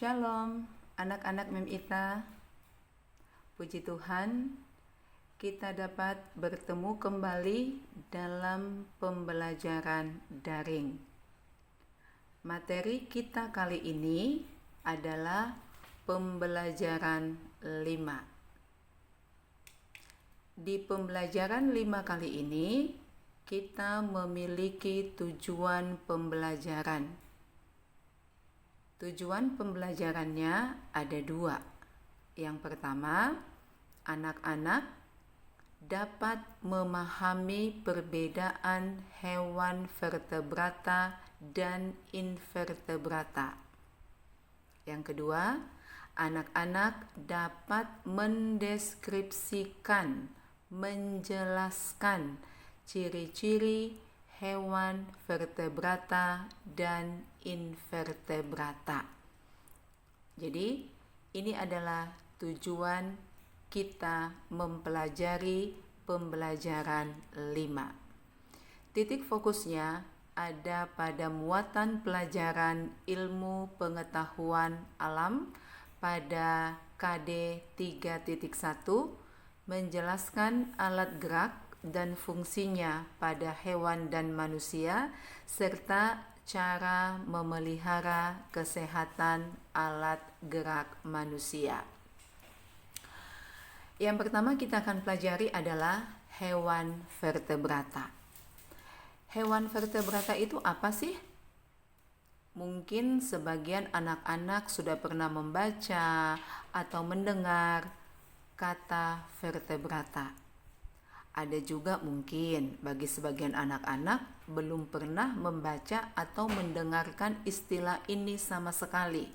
Shalom, anak-anak Mem Ita. Puji Tuhan, kita dapat bertemu kembali dalam pembelajaran daring. Materi kita kali ini adalah pembelajaran 5. Di pembelajaran 5 kali ini, kita memiliki tujuan pembelajaran. Tujuan pembelajarannya ada 2. Yang pertama, anak-anak dapat memahami perbedaan hewan vertebrata dan invertebrata. Yang kedua, anak-anak dapat mendeskripsikan, menjelaskan ciri-ciri hewan vertebrata dan invertebrata. Jadi, ini adalah tujuan kita mempelajari pembelajaran 5. Titik fokusnya ada pada muatan pelajaran ilmu pengetahuan alam pada KD 3.1, menjelaskan alat gerak dan fungsinya pada hewan dan manusia, serta cara memelihara kesehatan alat gerak manusia. Yang pertama kita akan pelajari adalah hewan vertebrata. Hewan vertebrata itu apa sih? Mungkin sebagian anak-anak sudah pernah membaca atau mendengar kata vertebrata. Ada juga mungkin bagi sebagian anak-anak belum pernah membaca atau mendengarkan istilah ini sama sekali.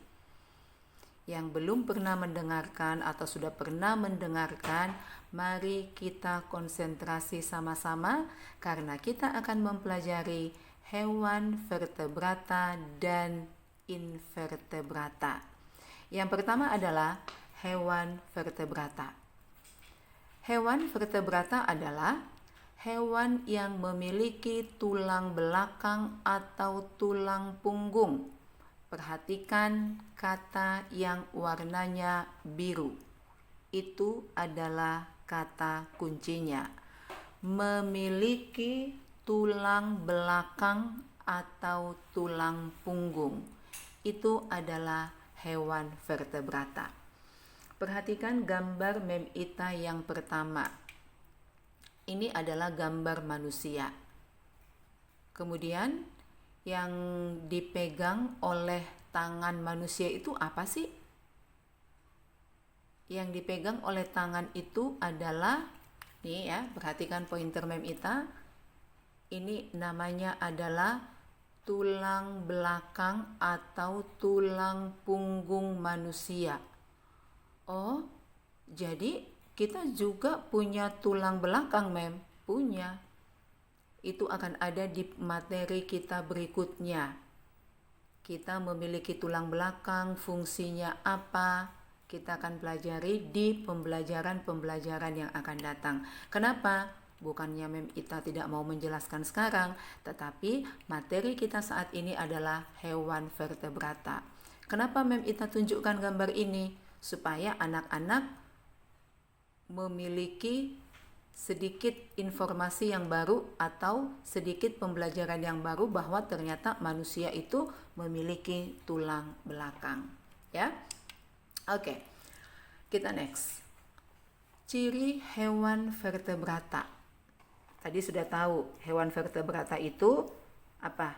Yang belum pernah mendengarkan atau sudah pernah mendengarkan, mari kita konsentrasi sama-sama karena kita akan mempelajari hewan vertebrata dan invertebrata. Yang pertama adalah hewan vertebrata. Hewan vertebrata adalah hewan yang memiliki tulang belakang atau tulang punggung. Perhatikan kata yang warnanya biru. Itu adalah kata kuncinya. Memiliki tulang belakang atau tulang punggung. Itu adalah hewan vertebrata. Perhatikan gambar Mem Ita yang pertama. Ini adalah gambar manusia. Kemudian yang dipegang oleh tangan manusia itu apa sih? Yang dipegang oleh tangan itu adalah, nih ya, perhatikan pointer Mem Ita. Ini namanya adalah tulang belakang atau tulang punggung manusia. Oh, jadi kita juga punya tulang belakang, Mem? Punya. Itu akan ada di materi kita berikutnya. Kita memiliki tulang belakang, fungsinya apa? Kita akan pelajari di pembelajaran-pembelajaran yang akan datang. Kenapa? Bukannya Mem Ita tidak mau menjelaskan sekarang, tetapi materi kita saat ini adalah hewan vertebrata. Kenapa Mem Ita tunjukkan gambar ini? Supaya anak-anak memiliki sedikit informasi yang baru atau sedikit pembelajaran yang baru bahwa ternyata manusia itu memiliki tulang belakang. Ya, oke. Kita next. Ciri hewan vertebrata. Tadi sudah tahu hewan vertebrata itu apa?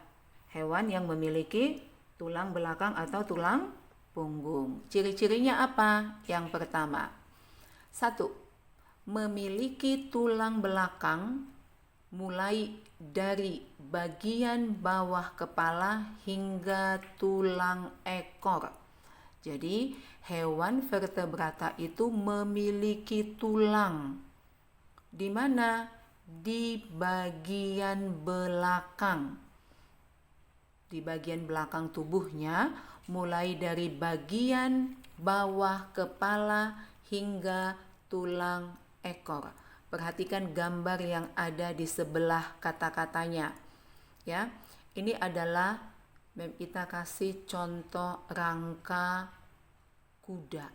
Hewan yang memiliki tulang belakang atau tulang punggung. Ciri-cirinya apa? Yang pertama, 1. Memiliki tulang belakang mulai dari bagian bawah kepala hingga tulang ekor. Jadi, hewan vertebrata itu memiliki tulang. Di mana? Di bagian belakang. Di bagian belakang tubuhnya, mulai dari bagian bawah kepala hingga tulang ekor. Perhatikan gambar yang ada di sebelah kata-katanya. Ya, ini adalah Mem Ita kasih contoh rangka kuda.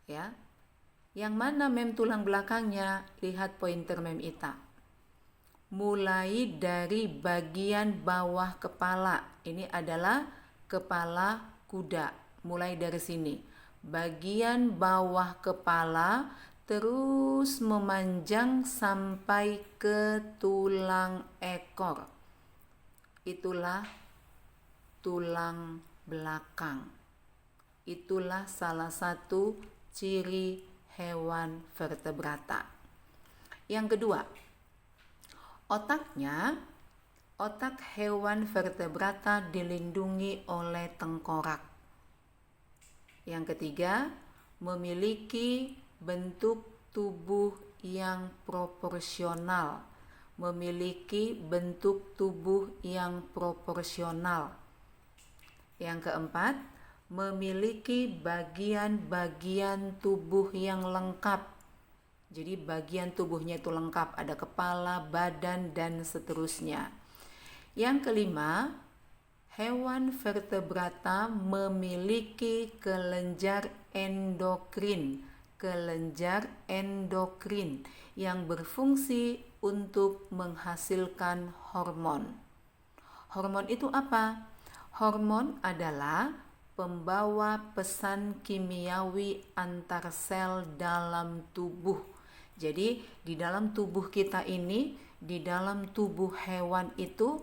Ya. Yang mana mem tulang belakangnya? Lihat pointer mem Ita. Mulai dari bagian bawah kepala. Ini adalah kepala kuda. Mulai dari sini. Bagian bawah kepala terus memanjang sampai ke tulang ekor. Itulah tulang belakang. Itulah salah satu ciri hewan vertebrata. Yang kedua, otaknya, otak hewan vertebrata dilindungi oleh tengkorak. Yang ketiga, memiliki bentuk tubuh yang proporsional. Memiliki bentuk tubuh yang proporsional. Yang keempat, memiliki bagian-bagian tubuh yang lengkap. Jadi bagian tubuhnya itu lengkap, ada kepala, badan, dan seterusnya. Yang kelima, hewan vertebrata memiliki kelenjar endokrin. Kelenjar endokrin yang berfungsi untuk menghasilkan hormon. Hormon itu apa? Hormon adalah pembawa pesan kimiawi antar sel dalam tubuh. Jadi di dalam tubuh kita ini, di dalam tubuh hewan itu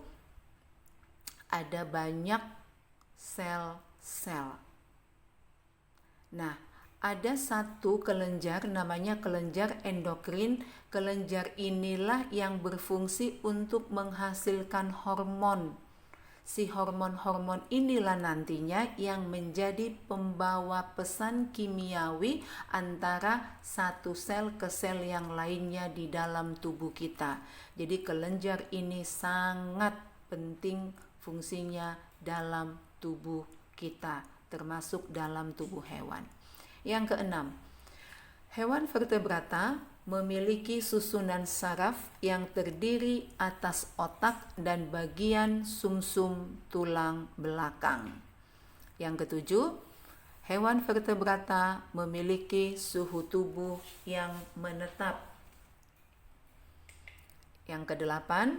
ada banyak sel-sel. Nah, ada satu kelenjar namanya kelenjar endokrin. Kelenjar inilah yang berfungsi untuk menghasilkan hormon. Si hormon-hormon inilah nantinya yang menjadi pembawa pesan kimiawi antara satu sel ke sel yang lainnya di dalam tubuh kita. Jadi kelenjar ini sangat penting fungsinya dalam tubuh kita, termasuk dalam tubuh hewan. Yang keenam, hewan vertebrata memiliki susunan saraf yang terdiri atas otak dan bagian sumsum tulang belakang. Yang ketujuh, hewan vertebrata memiliki suhu tubuh yang menetap. Yang kedelapan,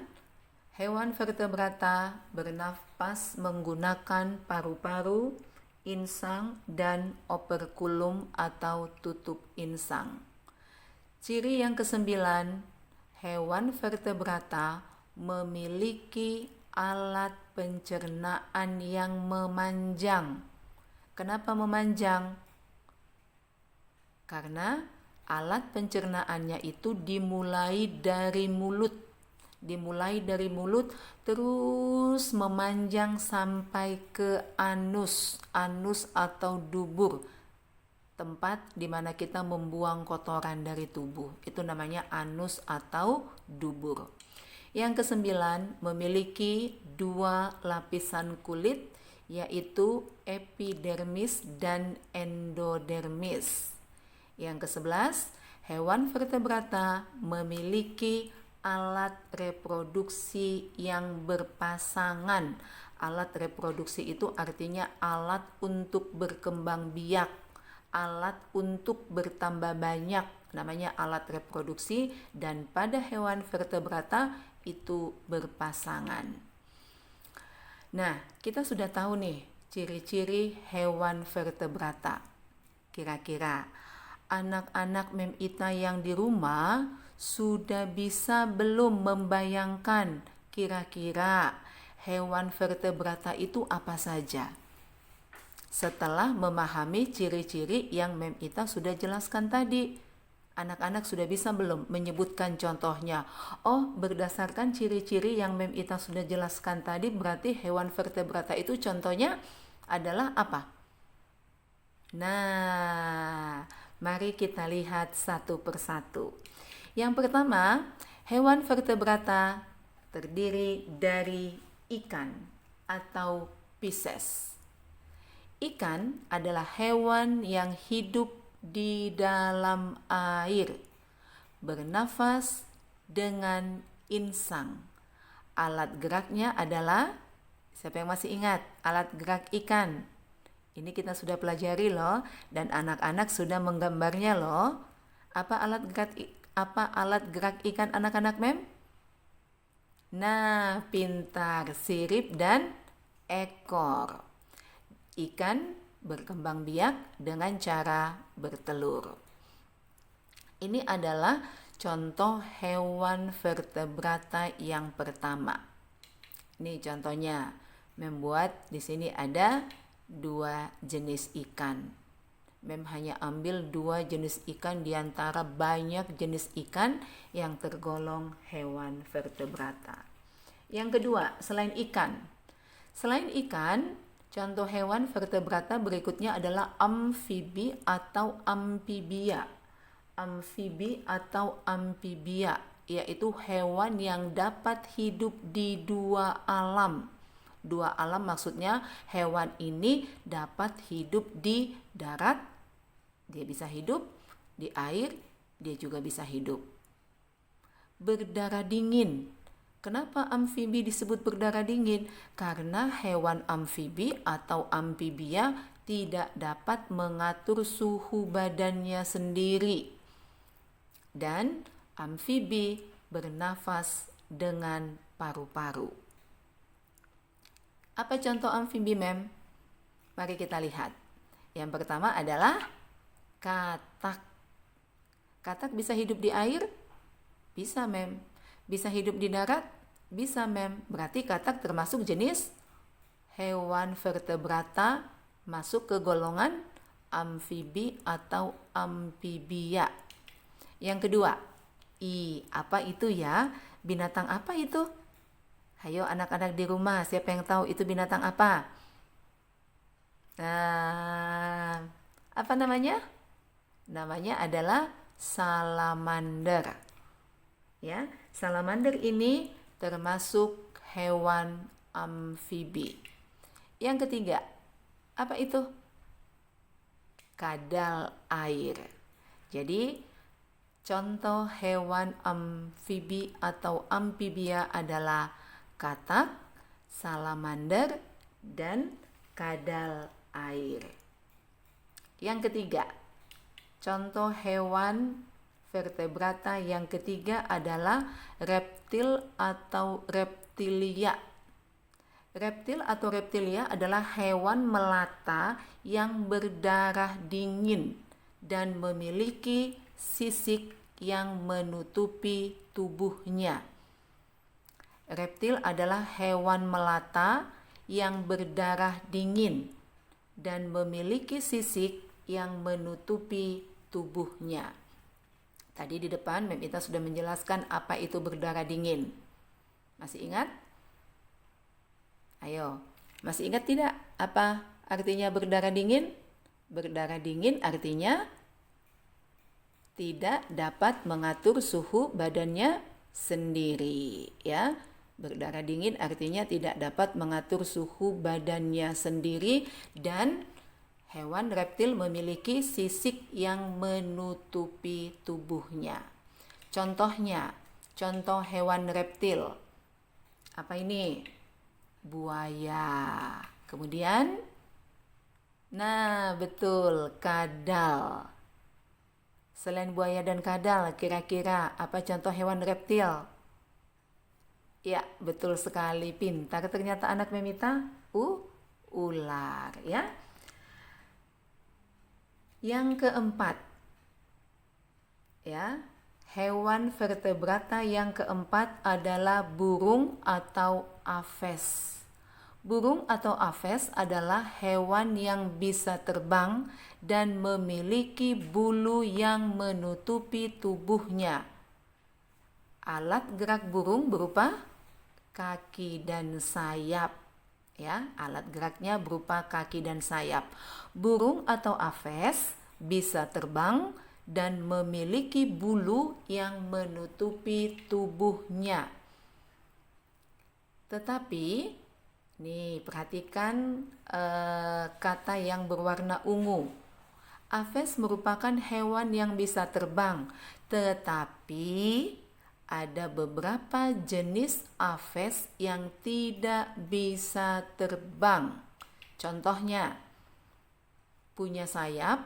hewan vertebrata bernafas menggunakan paru-paru, insang, dan operkulum atau tutup insang. Ciri yang kesembilan, hewan vertebrata memiliki alat pencernaan yang memanjang. Kenapa memanjang? Karena alat pencernaannya itu dimulai dari mulut. Terus memanjang sampai ke anus atau dubur, tempat di mana kita membuang kotoran dari tubuh. Itu namanya anus atau dubur. Yang kesembilan, memiliki dua lapisan kulit, yaitu epidermis dan endodermis. Yang kesebelas, hewan vertebrata memiliki alat reproduksi yang berpasangan. Alat reproduksi itu artinya alat untuk berkembang biak, alat untuk bertambah banyak, namanya alat reproduksi, dan pada hewan vertebrata itu berpasangan. Nah, kita sudah tahu nih ciri-ciri hewan vertebrata. Kira-kira anak-anak Mem Ita yang di rumah sudah bisa belum membayangkan kira-kira hewan vertebrata itu apa saja? Setelah memahami ciri-ciri yang Mem Ita sudah jelaskan tadi, anak-anak sudah bisa belum menyebutkan contohnya? Oh, berdasarkan ciri-ciri yang Mem Ita sudah jelaskan tadi, berarti hewan vertebrata itu contohnya adalah apa? Nah, mari kita lihat satu persatu. Yang pertama, hewan vertebrata terdiri dari ikan atau Pisces. Ikan adalah hewan yang hidup di dalam air, bernafas dengan insang. Alat geraknya adalah, siapa yang masih ingat alat gerak ikan? Ini kita sudah pelajari loh, dan anak-anak sudah menggambarnya loh. Apa alat gerak ikan anak-anak, Mem? Nah, pintar, sirip dan ekor. Ikan berkembang biak dengan cara bertelur. Ini adalah contoh hewan vertebrata yang pertama. Ini contohnya, membuat di sini ada 2 jenis ikan. Mem hanya ambil 2 jenis ikan di antara banyak jenis ikan yang tergolong hewan vertebrata. Yang kedua, selain ikan. Selain ikan, contoh hewan vertebrata berikutnya adalah amfibi atau amphibia. Amfibi atau amphibia, yaitu hewan yang dapat hidup di 2 alam. 2 alam maksudnya hewan ini dapat hidup di darat, dia bisa hidup di air, dia juga bisa hidup. Berdarah dingin. Kenapa amfibi disebut berdarah dingin? Karena hewan amfibi atau amphibia tidak dapat mengatur suhu badannya sendiri. Dan amfibi bernafas dengan paru-paru. Apa contoh amfibi, Mem? Mari kita lihat. Yang pertama adalah katak. Katak bisa hidup di air? Bisa, Mem. Bisa hidup di darat? Bisa, Mem. Berarti katak termasuk jenis hewan vertebrata, masuk ke golongan amfibi atau amphibia. Yang kedua, apa itu ya? Binatang apa itu? Ayo anak-anak di rumah, siapa yang tahu itu binatang apa? Nah, apa namanya? Namanya adalah salamander. Ya, salamander ini termasuk hewan amfibi. Yang ketiga, apa itu? Kadal air. Jadi, contoh hewan amfibi atau amphibia adalah katak, salamander, dan kadal air. Yang ketiga, contoh hewan vertebrata yang ketiga adalah reptil atau reptilia. Reptil atau reptilia adalah hewan melata yang berdarah dingin dan memiliki sisik yang menutupi tubuhnya. Reptil adalah hewan melata yang berdarah dingin dan memiliki sisik yang menutupi tubuhnya. Tadi di depan Mem Ita sudah menjelaskan apa itu berdarah dingin. Masih ingat? Ayo, masih ingat tidak apa artinya berdarah dingin? Berdarah dingin artinya tidak dapat mengatur suhu badannya sendiri, ya. Berdarah dingin artinya tidak dapat mengatur suhu badannya sendiri, dan hewan reptil memiliki sisik yang menutupi tubuhnya. Contohnya, contoh hewan reptil. Apa ini? Buaya. Kemudian, nah betul, kadal. Selain buaya dan kadal, kira-kira apa contoh hewan reptil? Ya, betul sekali. Pintar ternyata anak Memita. Ular, ya. Yang keempat, ya, hewan vertebrata yang keempat adalah burung atau aves. Burung atau aves adalah hewan yang bisa terbang dan memiliki bulu yang menutupi tubuhnya. Alat gerak burung berupa kaki dan sayap. Ya, alat geraknya berupa kaki dan sayap. Burung atau aves bisa terbang dan memiliki bulu yang menutupi tubuhnya. Tetapi nih, perhatikan kata yang berwarna ungu. Aves merupakan hewan yang bisa terbang, tetapi ada beberapa jenis aves yang tidak bisa terbang. Contohnya, punya sayap,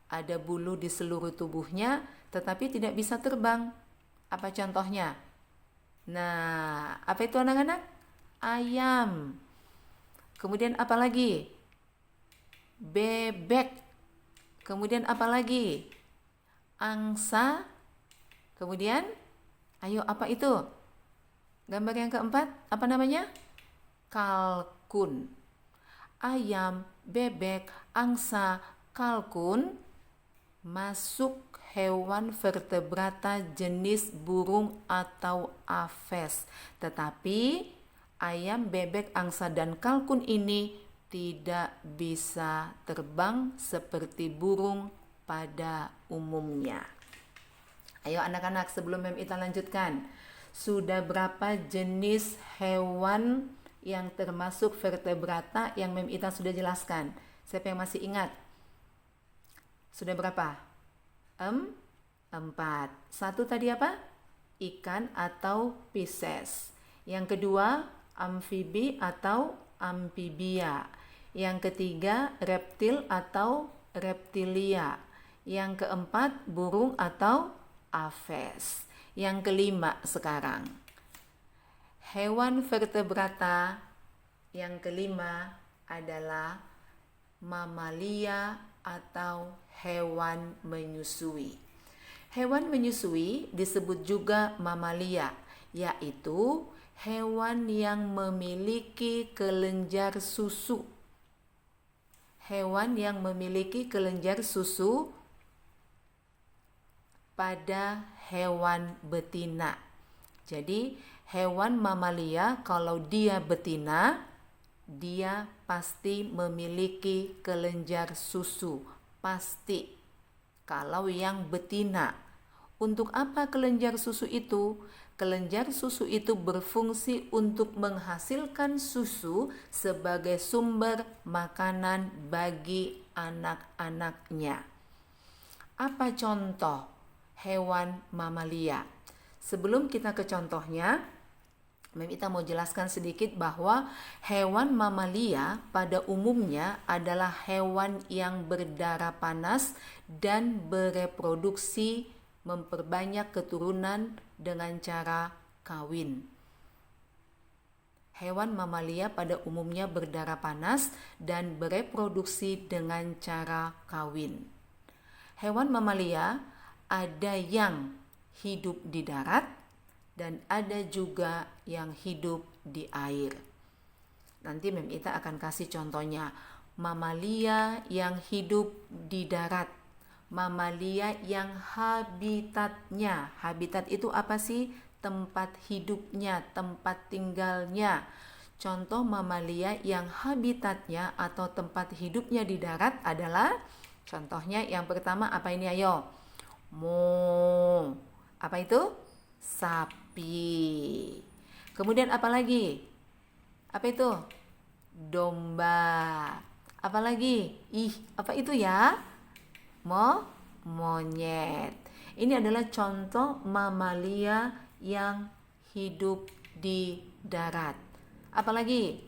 ada bulu di seluruh tubuhnya, tetapi tidak bisa terbang. Apa contohnya? Nah, apa itu anak-anak? Ayam. Kemudian apa lagi? Bebek. Kemudian apa lagi? Angsa. Kemudian, ayo apa itu? Gambar yang keempat, apa namanya? Kalkun. Ayam, bebek, angsa, kalkun masuk hewan vertebrata jenis burung atau aves. Tetapi ayam, bebek, angsa, dan kalkun ini tidak bisa terbang seperti burung pada umumnya. Ayo anak-anak, sebelum Mem Ita lanjutkan, sudah berapa jenis hewan yang termasuk vertebrata yang Mem Ita sudah jelaskan? Siapa yang masih ingat? Sudah berapa? 4. Satu tadi apa? Ikan atau Pisces. Yang kedua, amfibi atau amphibia. Yang ketiga, reptil atau reptilia. Yang keempat, burung atau aves. Yang kelima sekarang, hewan vertebrata yang kelima adalah mamalia atau hewan menyusui. Hewan menyusui disebut juga mamalia, yaitu hewan yang memiliki kelenjar susu. Hewan yang memiliki kelenjar susu pada hewan betina. Jadi hewan mamalia kalau dia betina, dia pasti memiliki kelenjar susu. Pasti. Kalau yang betina. Untuk apa kelenjar susu itu? Kelenjar susu itu berfungsi untuk menghasilkan susu sebagai sumber makanan bagi anak-anaknya. Apa contoh hewan mamalia? Sebelum kita ke contohnya, Mem Ita mau jelaskan sedikit bahwa hewan mamalia pada umumnya adalah hewan yang berdarah panas dan bereproduksi memperbanyak keturunan dengan cara kawin. Hewan mamalia pada umumnya berdarah panas dan bereproduksi dengan cara kawin. Hewan mamalia ada yang hidup di darat dan ada juga yang hidup di air. Nanti Mem Ita akan kasih contohnya. Mamalia yang hidup di darat. Mamalia yang habitatnya. Habitat itu apa sih? Tempat hidupnya, tempat tinggalnya. Contoh mamalia yang habitatnya atau tempat hidupnya di darat adalah, contohnya yang pertama apa ini ayo? Apa itu? Sapi. Kemudian apa lagi? Apa itu? Domba. Apa lagi? Apa itu ya? Monyet. Ini adalah contoh mamalia yang hidup di darat. Apa lagi?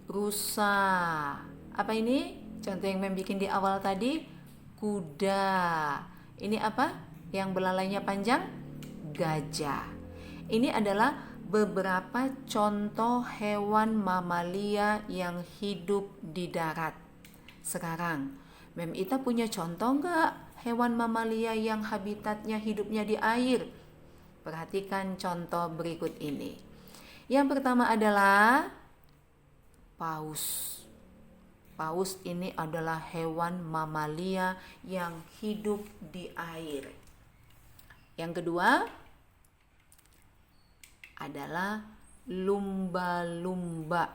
Rusa. Apa ini? Contoh yang Mem bikin di awal tadi. Kuda. Ini apa? Yang belalainya panjang? Gajah. Ini adalah beberapa contoh hewan mamalia yang hidup di darat. Sekarang, Mem Ita punya contoh nggak hewan mamalia yang habitatnya hidupnya di air? Perhatikan contoh berikut ini. Yang pertama adalah paus. Paus ini adalah hewan mamalia yang hidup di air. Yang kedua adalah lumba-lumba.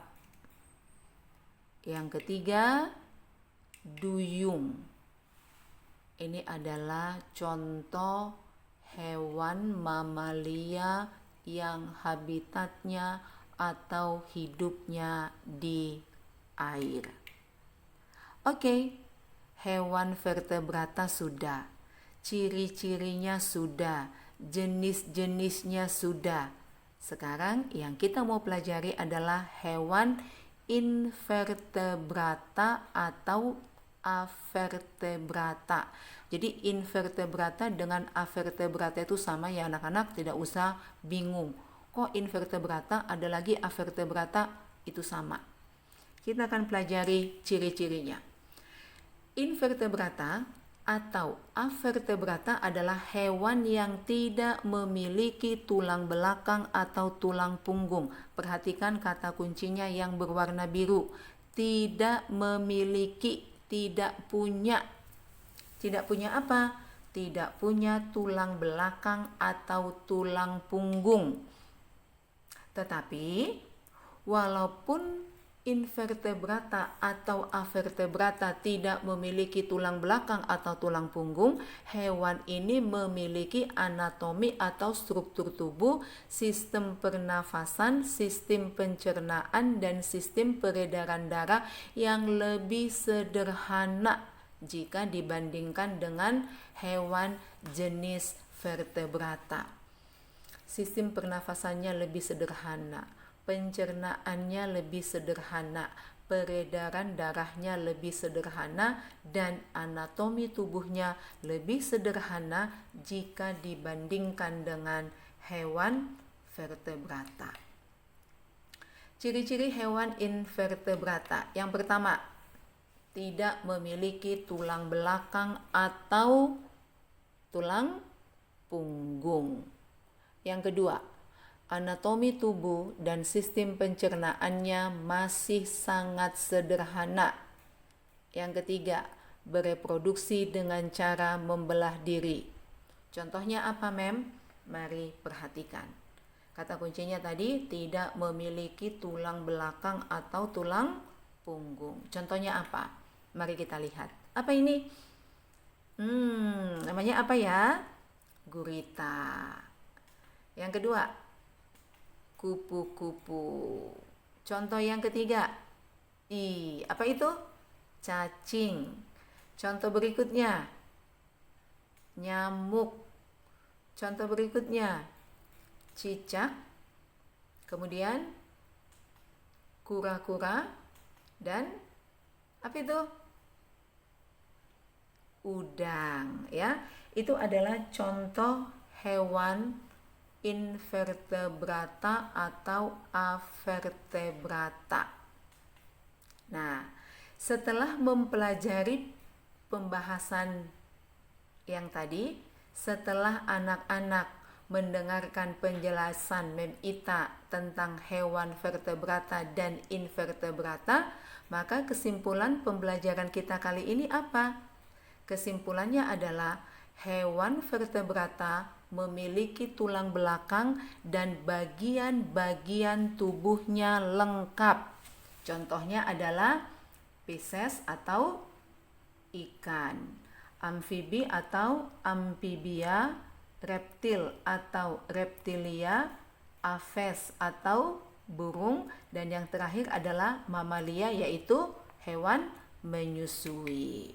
Yang ketiga, duyung. Ini adalah contoh hewan mamalia yang habitatnya atau hidupnya di air. Oke, hewan vertebrata sudah, ciri-cirinya sudah, jenis-jenisnya sudah. Sekarang yang kita mau pelajari adalah hewan invertebrata atau avertebrata. Jadi invertebrata dengan avertebrata itu sama ya anak-anak, tidak usah bingung. Kok invertebrata ada lagi avertebrata itu sama. Kita akan pelajari ciri-cirinya. Invertebrata atau avertebrata adalah hewan yang tidak memiliki tulang belakang atau tulang punggung. Perhatikan kata kuncinya yang berwarna biru. Tidak memiliki, tidak punya. Tidak punya apa? Tidak punya tulang belakang atau tulang punggung. Tetapi walaupun invertebrata atau avertebrata tidak memiliki tulang belakang atau tulang punggung, hewan ini memiliki anatomi atau struktur tubuh, sistem pernafasan, sistem pencernaan, dan sistem peredaran darah yang lebih sederhana jika dibandingkan dengan hewan jenis vertebrata. Sistem pernafasannya lebih sederhana, pencernaannya lebih sederhana, peredaran darahnya lebih sederhana, dan anatomi tubuhnya lebih sederhana jika dibandingkan dengan hewan vertebrata. Ciri-ciri hewan invertebrata. Yang pertama, tidak memiliki tulang belakang atau tulang punggung. Yang kedua, anatomi tubuh dan sistem pencernaannya masih sangat sederhana. Yang ketiga, bereproduksi dengan cara membelah diri. Contohnya apa, Mem? Mari perhatikan. Kata kuncinya tadi, tidak memiliki tulang belakang atau tulang punggung. Contohnya apa? Mari kita lihat. Apa ini? Namanya apa ya? Gurita. Yang kedua, kupu-kupu. Contoh yang ketiga, apa itu? Cacing. Contoh berikutnya, nyamuk. Contoh berikutnya, cicak. Kemudian, kura-kura. Dan apa itu? Udang, ya. Itu adalah contoh hewan invertebrata atau avertebrata. Nah, setelah mempelajari pembahasan yang tadi, setelah anak-anak mendengarkan penjelasan Mem Ita tentang hewan vertebrata dan invertebrata, maka kesimpulan pembelajaran kita kali ini apa? Kesimpulannya adalah hewan vertebrata memiliki tulang belakang dan bagian-bagian tubuhnya lengkap. Contohnya adalah Pisces atau ikan, amfibi atau amphibia, reptil atau reptilia, aves atau burung, dan yang terakhir adalah mamalia yaitu hewan menyusui.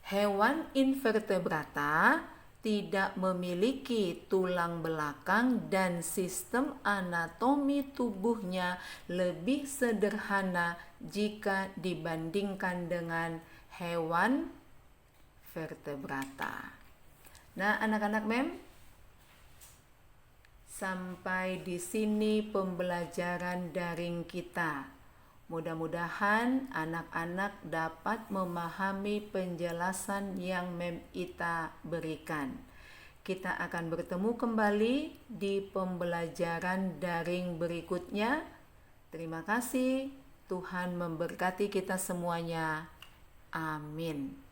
Hewan invertebrata tidak memiliki tulang belakang dan sistem anatomi tubuhnya lebih sederhana jika dibandingkan dengan hewan vertebrata. Nah, anak-anak Mem, sampai di sini pembelajaran daring kita. Mudah-mudahan anak-anak dapat memahami penjelasan yang Mem Ita berikan. Kita akan bertemu kembali di pembelajaran daring berikutnya. Terima kasih. Tuhan memberkati kita semuanya. Amin.